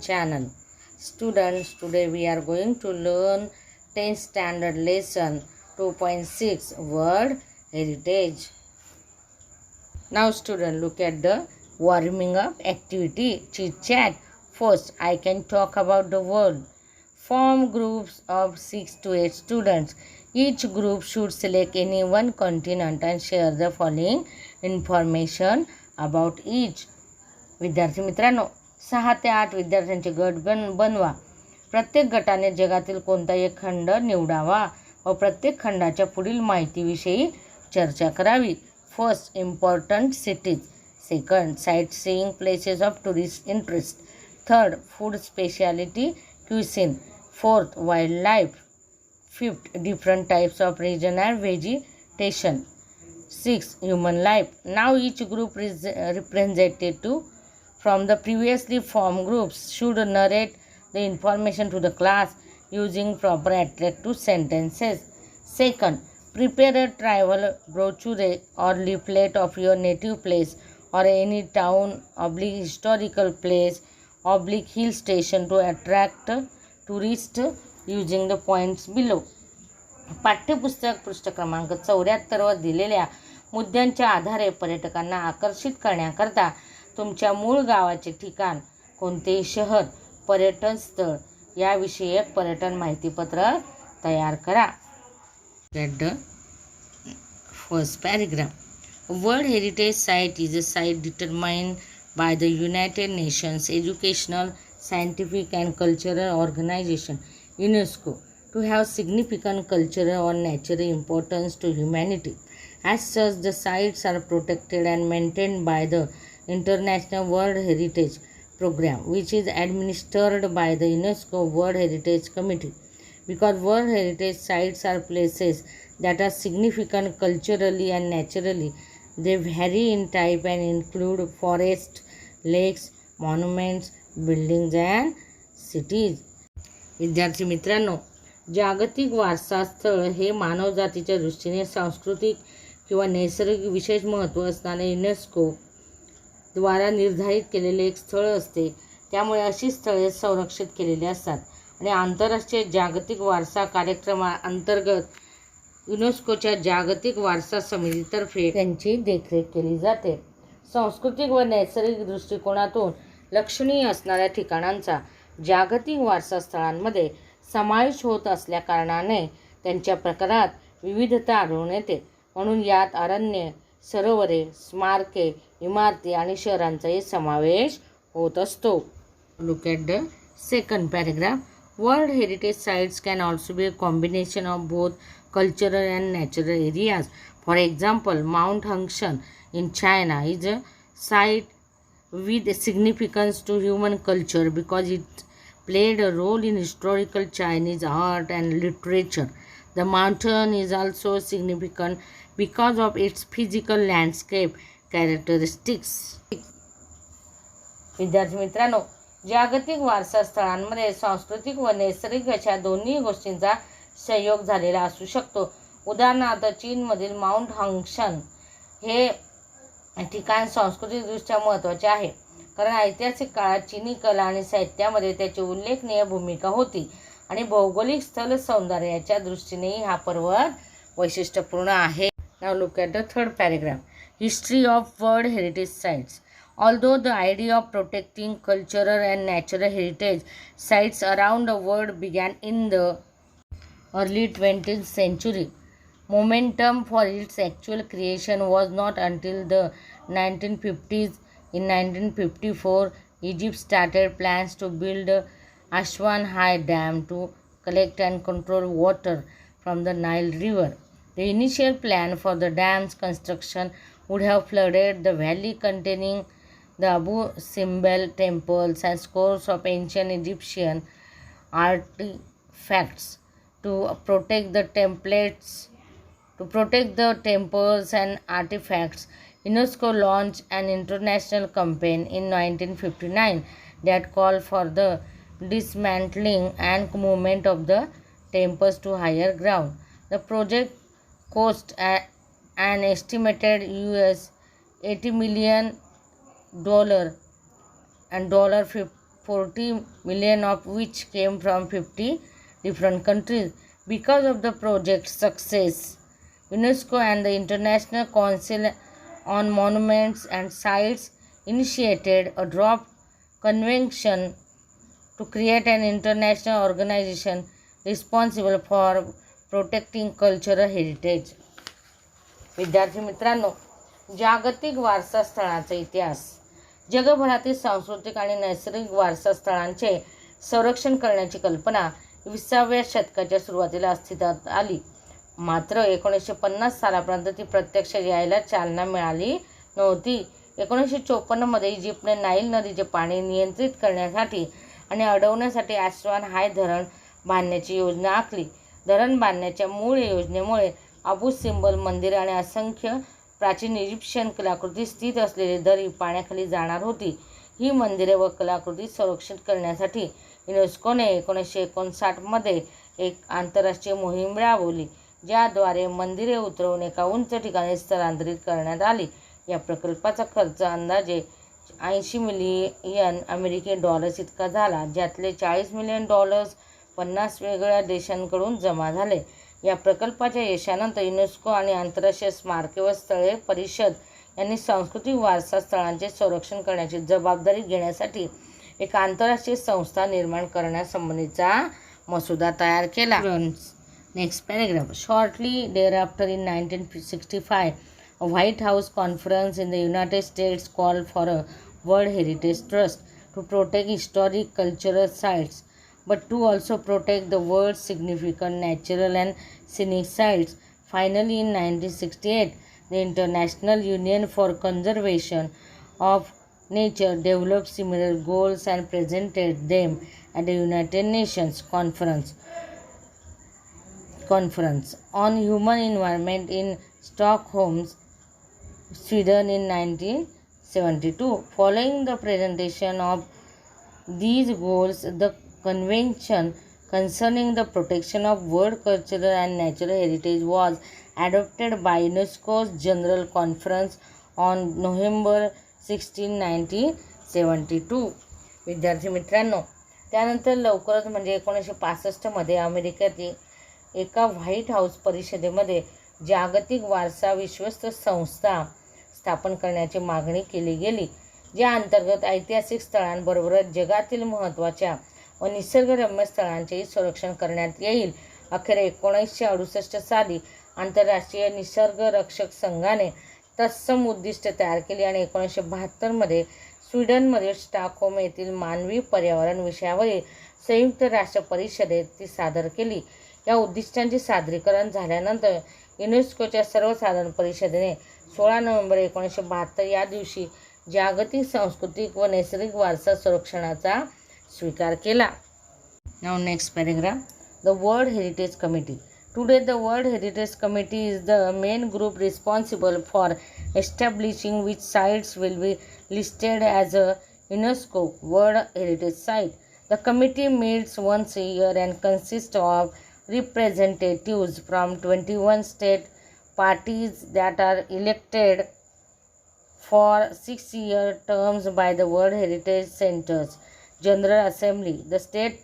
channel. Students, today we are going to learn 10th standard lesson 2.6 World Heritage. Now students, look at the warming up activity chit chat. First, I can talk about the world. Form groups of 6 to 8 students. Each group should select any one continent and share the following information about each. विद्यार्थी मित्रांनो, 6 ते 8 विद्यार्थ्यांचे गट बनवा. प्रत्येक गटाने जगातील कोणताही एक खंड निवडावा व प्रत्येक खंडाच्या पुढील माहितीविषयी चर्चा करावी. First, important cities. Second, sight seeing places of tourist interest. Third, food speciality cuisine. Fourth, wild life. Fifth, different types of region and vegetation. Six, human life. Now each group representative from the previously formed groups should narrate the information to the class using proper attractive sentences. Second, prepare a travel brochure or leaflet of your native place or any town / historical place / hill station to attract tourists using the points below. पाठ्यपुस्तक पृष्ठ क्रमांक 74 वर दिलेल्या मुद्द्यांच्या आधारे पर्यटकांना आकर्षित करण्याकरता तुमच्या मूळ गावाचे ठिकाण, कोणतेही शहर, पर्यटन स्थळ याविषयक पर्यटन माहितीपत्रक तयार करा. Get the first paragraph. World Heritage Site is a site determined by the United Nations Educational, Scientific and Cultural Organization (UNESCO) to have significant cultural or natural importance to humanity. As such, the sites are protected and maintained by the International World Heritage Program, which is administered by the UNESCO World Heritage Committee. Because World Heritage sites are places that are significant culturally and naturally, they vary in type and include forests, lakes, monuments, buildings and cities. विद्यार्थी मित्रांनो, जागतिक वारसा स्थळ हे मानवजातीच्या दृष्टीने सांस्कृतिक किंवा नैसर्गिक विशेष महत्त्व असणारे युनेस्को द्वारा निर्धारित केलेले एक स्थळ असते. त्यामुळे अशी स्थळे संरक्षित केलेली असतात आणि आंतरराष्ट्रीय जागतिक वारसा कार्यक्रमाअंतर्गत युनेस्कोच्या जागतिक वारसा समितीतर्फे त्यांची देखरेख केली जाते. सांस्कृतिक व नैसर्गिक दृष्टिकोनातून लक्षणीय असणाऱ्या ठिकाणांचा जागतिक वारसा स्थळांमध्ये समावेश होत असल्या कारणाने त्यांच्या प्रकारात विविधता आढळून येते. म्हणून यात अरण्ये, सरोवरे, स्मारके, इमारती आणि शहरांचाही समावेश होत असतो. Look at the second paragraph. World heritage sites can also be a combination of both cultural and natural areas. For example, mount Huangshan in China is a site with significance to human culture because it played a role in historical Chinese art and literature. The mountain is also significant because of its physical landscape characteristics. विद्यार्थी मित्रांनो, जागतिक वारसा स्थळांमध्ये सांस्कृतिक व नैसर्गिक अशा दोन्ही गोष्टींचा संयोग झालेला असू शकतो. उदाहरणार्थ, चीनमधील माउंट हंक्शन हे ठिकाण सांस्कृतिकदृष्ट्या महत्त्वाचे आहे, कारण ऐतिहासिक काळात चीनी कला आणि साहित्यामध्ये त्याची उल्लेखनीय भूमिका होती आणि भौगोलिक स्थल सौंदर्याच्या दृष्टीनेही हा पर्वत वैशिष्ट्यपूर्ण आहे. Now look at the third paragraph. History of world heritage sites. Although the idea of protecting cultural and natural heritage sites around the world began in the early 20th century, momentum for its actual creation was not until the 1950s. In 1954, Egypt started plans to build Aswan High Dam to collect and control water from the Nile River. The initial plan for the dam's construction would have flooded the valley containing the Abu Simbel temples and scores of ancient Egyptian artifacts. To protect the temples and artifacts, UNESCO launched an international campaign in 1959 that called for the dismantling and movement of the temples to higher ground. The project cost an estimated $80 million and 40 million, of which came from 50 different countries. Because of the project's success, UNESCO and the International Council on Monuments and Sites initiated a draft convention to create an international organization responsible for protecting cultural heritage. विद्यार्थी मित्रांनो, जागतिक वारसा स्थळांचा इतिहास. जगभरातील सांस्कृतिक आणि नैसर्गिक वारसा स्थळांचे संरक्षण करण्याची कल्पना 20व्या शतकाच्या सुरुवातीला अस्तित्वात आली. मात्र 1950 सालापर्यंत ती प्रत्यक्ष यायला चालना मिळाली नव्हती. 1954 मध्ये इजिप्तने नाईल नदीचे पाणी नियंत्रित करण्यासाठी आणि अडवण्यासाठी ॲस्वान हाय धरण बांधण्याची योजना आखली. धरण बांधण्याच्या मूळ योजनेमुळे अबू सिम्बल मंदिर आणि असंख्य प्राचीन इजिप्शियन कलाकृती स्थित असलेली दरी पाण्याखाली जाणार होती. ही मंदिरे व कलाकृती संरक्षित करण्यासाठी युनेस्कोने 1959 मध्ये एक आंतरराष्ट्रीय मोहीम राबवली, ज्याद्वारे मंदिरे उतरवून एका उंच ठिकाणी स्थलांतरित करण्यात आली. या प्रकल्पाचा खर्च अंदाजे 80 मिलियन अमेरिकी डॉलर्स इतका झाला, ज्यातले 40 मिलियन डॉलर्स 50 वेगवेगळ्या देशांकडून जमा झाले. या प्रकल्पाच्या यशानंतर युनेस्को आणि आंतरराष्ट्रीय स्मारके व स्थळे परिषद यांनी सांस्कृतिक वारसा स्थळांचे संरक्षण करण्याची जबाबदारी घेण्यासाठी एक आंतरराष्ट्रीय संस्था निर्माण करण्यासंबंधीचा मसुदा तयार केला. Next paragraph. Shortly thereafter in 1965, a White House conference in the United States called for a World Heritage Trust to protect historic cultural sites, but to also protect the world's significant natural and scenic sites. Finally, in 1968, the International Union for Conservation of Nature developed similar goals and presented them at the United Nations Conference on Human Environment in Stockholm, Sweden in 1972. Following the presentation of these goals, the Convention concerning the protection of world cultural and natural heritage was adopted by UNESCO's General Conference on November 16, 1972. विद्यार्थी मित्रांनो, त्यानंतर लवकरच म्हणजे 1965 मध्ये अमेरिकेतील एका white house परिषदेमध्ये जागतिक वारसा विश्वस्त संस्था स्थापन करण्याची मागणी केली गेली, ज्या अंतर्गत ऐतिहासिक स्थळांबरोबरच जगातील महत्त्वाच्या व निसर्गरम्य स्थळांचेही संरक्षण करण्यात येईल. अखेर 1968 साली आंतरराष्ट्रीय निसर्गरक्षक संघाने तत्सम उद्दिष्ट तयार केली आणि 1972 मध्ये स्वीडनमधील स्टॉकहोम येथील मानवी पर्यावरण विषयावरील संयुक्त राष्ट्र परिषदेत ती सादर केली. या उद्दिष्टांचे सादरीकरण झाल्यानंतर युनेस्कोच्या सर्वसाधारण परिषदेने 16 नोव्हेंबर 1972 या दिवशी जागतिक सांस्कृतिक व नैसर्गिक वारसा संरक्षणाचा स्वीकार केला. Now next paragraph. The World Heritage Committee. Today the World Heritage Committee is the main group responsible for establishing which sites will be listed as a UNESCO World Heritage Site. The committee meets once a year and consists of representatives from 21 state parties that are elected for 6-year terms by the World Heritage Center's General Assembly. The state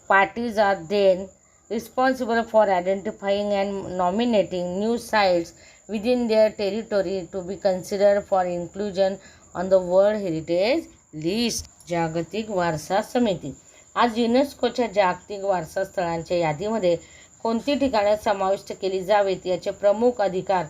parties are then responsible for identifying and nominating new sites within their territory to be considered for inclusion on the World Heritage List. जागतिक वारसा समिती. आज युनेस्कोच्या जागतिक वारसा स्थळांच्या यादीमध्ये कोणती ठिकाणे समाविष्ट केली जावीत याचे प्रमुख अधिकार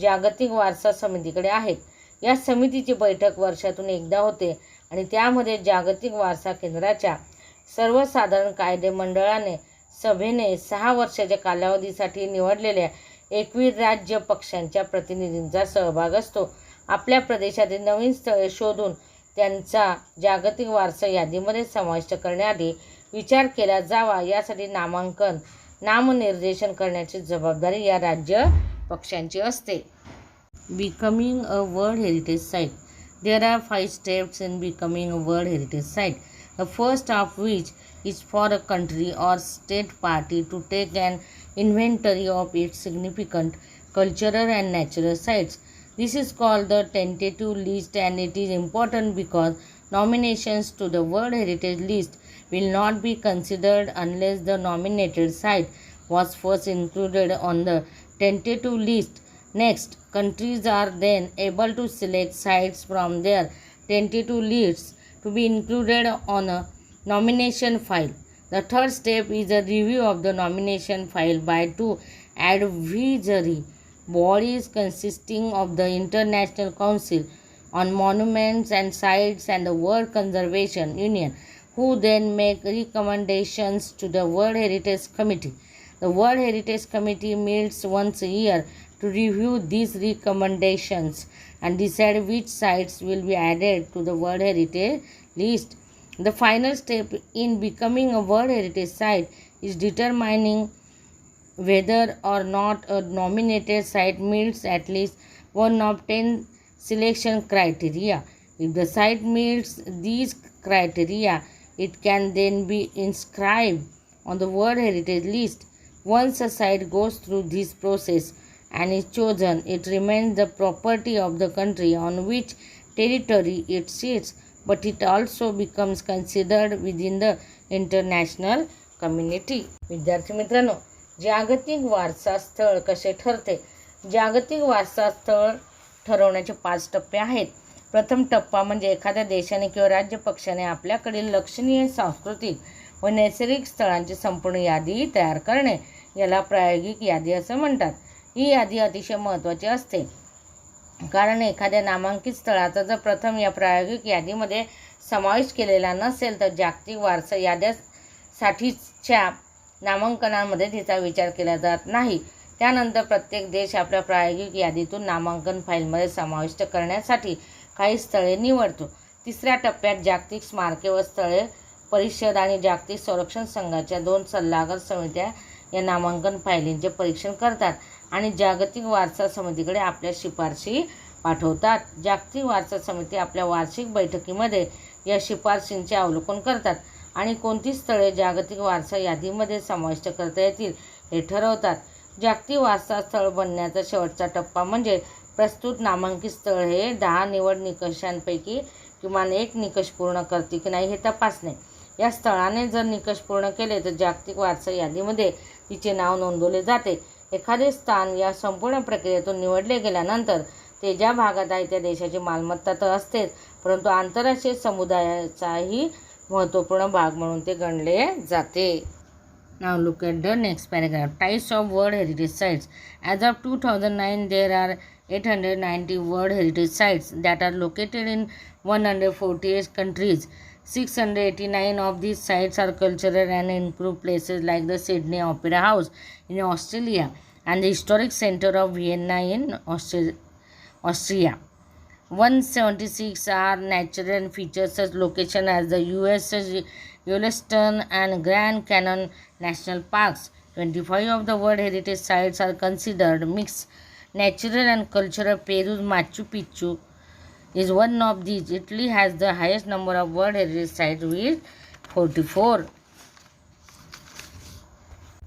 जागतिक वारसा समितीकडे आहेत. या समितीची बैठक वर्षातून एकदा होते आणि त्यामध्ये जागतिक वारसा केंद्राच्या सर्वसाधारण कायदे मंडळाने सभेने 6 वर्षाच्या कालावधीसाठी निवडलेल्या 21 राज्य पक्षांच्या प्रतिनिधींचा सहभाग असतो. आपल्या प्रदेशातील नवीन स्थळे शोधून त्यांचा जागतिक वारसा यादीमध्ये समाविष्ट करण्याआधी विचार केला जावा यासाठी नामनिर्देशन करण्याची जबाबदारी या राज्य पक्षांची असते. Becoming a World Heritage Site. There are 5 steps in becoming a World Heritage Site. The first of which is for a country or state party to take an inventory of its significant cultural and natural sites. This is called the tentative list, and it is important because Nominations to the World Heritage List will not be considered unless the nominated site was first included on the tentative list. Next, countries are then able to select sites from their tentative lists to be included on a nomination file. The third step is a review of the nomination file by two advisory bodies consisting of the International Council on Monuments and Sites and the World Conservation Union, who then make recommendations to the World Heritage Committee. The World Heritage Committee meets once a year to review these recommendations and decide which sites will be added to the World Heritage List. The final step in becoming a World Heritage Site is determining whether or not a nominated site meets at least one of 10 selection criteria. If the site meets these criteria, it can then be inscribed on the World Heritage List. Once a site goes through this process and is chosen, it remains the property of the country on which territory it sits, but it also becomes considered within the international community. विद्यार्थी मित्रांनो, जागतिक वारसा स्थळ कसे ठरते? जागतिक वारसा स्थळ ठरवण्याचे 5 टप्पे आहेत. प्रथम टप्पा म्हणजे एखाद्या देशाने किंवा राज्य पक्षाने आपल्याकडील लक्षणीय सांस्कृतिक व नैसर्गिक स्थळांची संपूर्ण यादी तयार करणे. याला प्रायोगिक यादी असं म्हणतात. ही यादी अतिशय महत्त्वाची असते, कारण एखाद्या नामांकित स्थळाचा जर प्रथम या प्रायोगिक यादीमध्ये समावेश केलेला नसेल तर जागतिक वारसा याद्यासाठीच्या नामांकनामध्ये तिचा विचार केला जात नाही. त्यानंतर प्रत्येक देश आपल्या प्रायोगिक यादीतून नामांकन फाईलमध्ये समाविष्ट करण्यासाठी काही स्थळे निवडतो. तिसऱ्या टप्प्यात जागतिक स्मारके व स्थळे परिषद आणि जागतिक संरक्षण संघाच्या 2 सल्लागार समित्या या नामांकन फायलींचे परीक्षण करतात आणि जागतिक वारसा समितीकडे आपल्या शिफारशी पाठवतात. जागतिक वारसा समिती आपल्या वार्षिक बैठकीमध्ये या शिफारशींचे अवलोकन करतात आणि कोणती स्थळे जागतिक वारसा यादीमध्ये समाविष्ट करता येतील हे ठरवतात. जागतिक वारसा स्थळ बनण्याचा शेवटचा टप्पा म्हणजे प्रस्तुत नामांकित स्थळ हे 10 निवड निकषांपैकी किमान 1 निकष पूर्ण करते की नाही हे तपासणे. या स्थळाने जर निकष पूर्ण केले तर जागतिक वारसा यादीमध्ये तिचे नाव नोंदवले जाते. एखादे स्थान या संपूर्ण प्रक्रियेतून निवडले गेल्यानंतर ते ज्या भागात आहे त्या देशाची मालमत्ता तर असतेच, परंतु आंतरराष्ट्रीय समुदायाचाही महत्त्वपूर्ण भाग म्हणून ते गणले जाते. Now look at the next paragraph. Types of World Heritage Sites. As of 2009, there are 890 World Heritage Sites that are located in 148 countries. 689 of these sites are cultural and include places like the Sydney Opera House in Australia and the Historic Center of Vienna in Austria. 176 are natural features such locations as the U.S.'s Yellowstone and Grand Canyon National Parks. 25 of the World Heritage Sites are considered mixed natural and cultural. Peru's Machu Picchu is one of these. Italy has the highest number of World Heritage Sites with 44.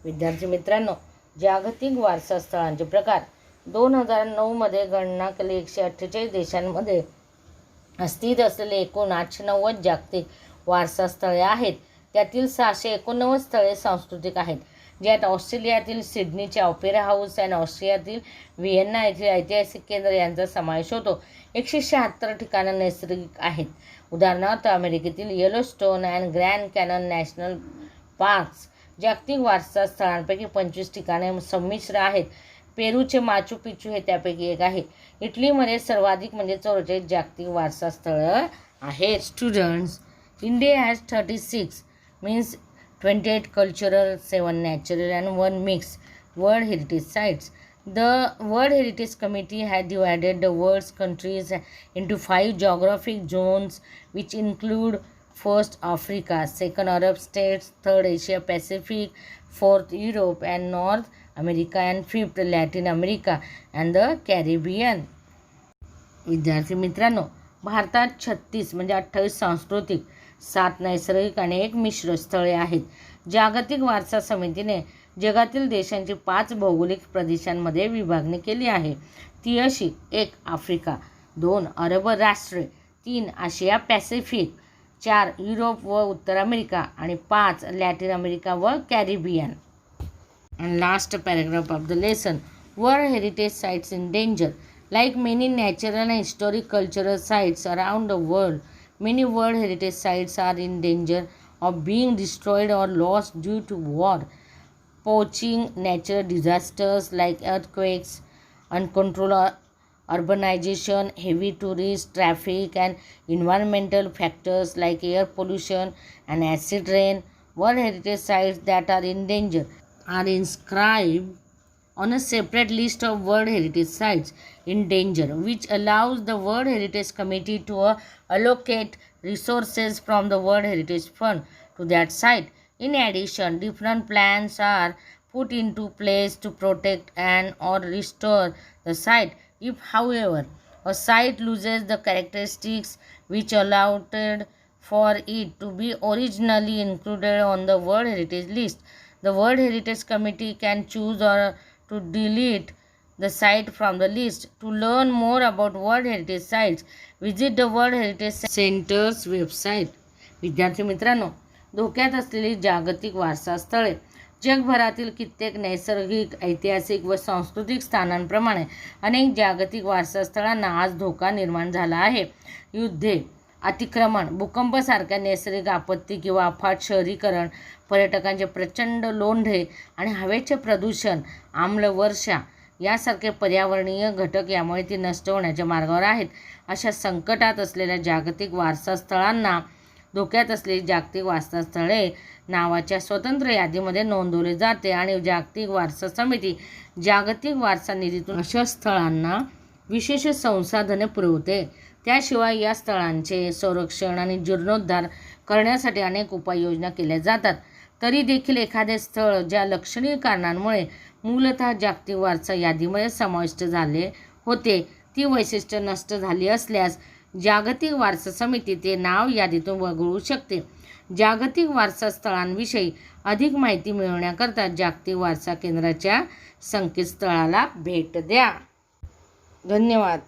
विद्यार्थी मित्रांनो, जागतिक वारसा स्थळांचे प्रकार. 2009 मध्ये गणना केली 148 देशांमध्ये अस्तित्वात असलेले एकूण 890 जागतिक वारसा स्थळे आहेत. त्यातील 689 स्थळे सांस्कृतिक आहेत, ज्यात ऑस्ट्रेलियातील सिडनीचे ऑपेरा हाऊस आणि ऑस्ट्रियातील व्हिएन्ना येथील ऐतिहासिक केंद्र यांचा समावेश होतो. 176 ठिकाणं नैसर्गिक आहेत. उदाहरणार्थ अमेरिकेतील Yellowstone and grand canon national parks. जागतिक वारसा स्थळांपैकी 25 ठिकाणे संमिश्र आहेत. पेरूचे माचू पिच्चू हे त्यापैकी एक आहे. इटलीमध्ये सर्वाधिक म्हणजे 44 जागतिक वारसा स्थळं आहेत. Students, India has 36 means 28 cultural, 7 natural and 1 mixed World Heritage Sites. The World Heritage Committee has divided the world's countries into 5 geographic zones which include first Africa, second Arab states, third Asia Pacific, fourth Europe and North America and fifth Latin America and the Caribbean. विद्यार्थी मित्रांनो, भारतात 36 म्हणजे 28 सांस्कृतिक, 7 नैसर्गिक आणि 1 मिश्र स्थळे आहेत. जागतिक वारसा समितीने जगातील देशांची 5 भौगोलिक प्रदेशांमध्ये विभागणी केली आहे. ती अशी: 1 आफ्रिका, 2 अरब राष्ट्रे, 3 आशिया पॅसिफिक, 4 युरोप व उत्तर अमेरिका आणि 5 लॅटिन अमेरिका व Caribbean. And last paragraph of the lesson. World Heritage Sites in danger. Like many natural and historic cultural sites around the world, many World Heritage Sites are in danger of being destroyed or lost due to war, poaching, natural disasters like earthquakes, uncontrolled urbanization, heavy tourist traffic, and environmental factors like air pollution and acid rain. World Heritage Sites that are in danger are inscribed on a separate list of World Heritage Sites in danger, which allows the World Heritage Committee to allocate resources from the World Heritage Fund to that site. In addition, different plans are put into place to protect and or restore the site. If, however, a site loses the characteristics which allowed for it to be originally included on the World Heritage list, the World Heritage Committee can choose or to delete the site from the list. To learn more about World Heritage Sites, visit the World Heritage Center's website. विद्यार्थी मित्रांनो, धोक्यात असलेली जागतिक वारसा स्थळे. जगभरातील कित्येक नैसर्गिक, ऐतिहासिक व सांस्कृतिक स्थानांप्रमाणे अनेक जागतिक वारसा स्थळांना आज धोका निर्माण झाला आहे. युद्धे, अतिक्रमण, भूकंपासारख्या नैसर्गिक आपत्ती किंवा अफाट शहरीकरण, पर्यटकांचे प्रचंड लोंढे आणि हवेचे प्रदूषण, आम्लवर्षा यासारखे पर्यावरणीय घटक यामुळे ती नष्ट होण्याच्या मार्गावर आहेत. अशा संकटात असलेल्या जागतिक वारसा स्थळांना धोक्यात असलेली जागतिक वारसा स्थळे नावाच्या स्वतंत्र यादीमध्ये नोंदवले जाते आणि जागतिक वारसा समिती जागतिक वारसा निधीतून अशा स्थळांना विशेष संसाधने पुरवते. त्याशिवाय या स्थळांचे संरक्षण आणि जीर्णोद्धार करण्यासाठी अनेक उपाययोजना केल्या जातात. तरी देखील एखादे स्थळ ज्या लक्षणीय कारणांमुळे मूलतः जागतिक वारसा यादीमध्ये समाविष्ट झाले होते ती वैशिष्ट्ये नष्ट झाली असल्यास जागतिक वारसा समिती ते नाव यादीतून वगळू शकते. जागतिक वारसा स्थळांविषयी अधिक माहिती मिळवण्याकरता जागतिक वारसा केंद्राच्या संकेतस्थळाला भेट द्या. धन्यवाद.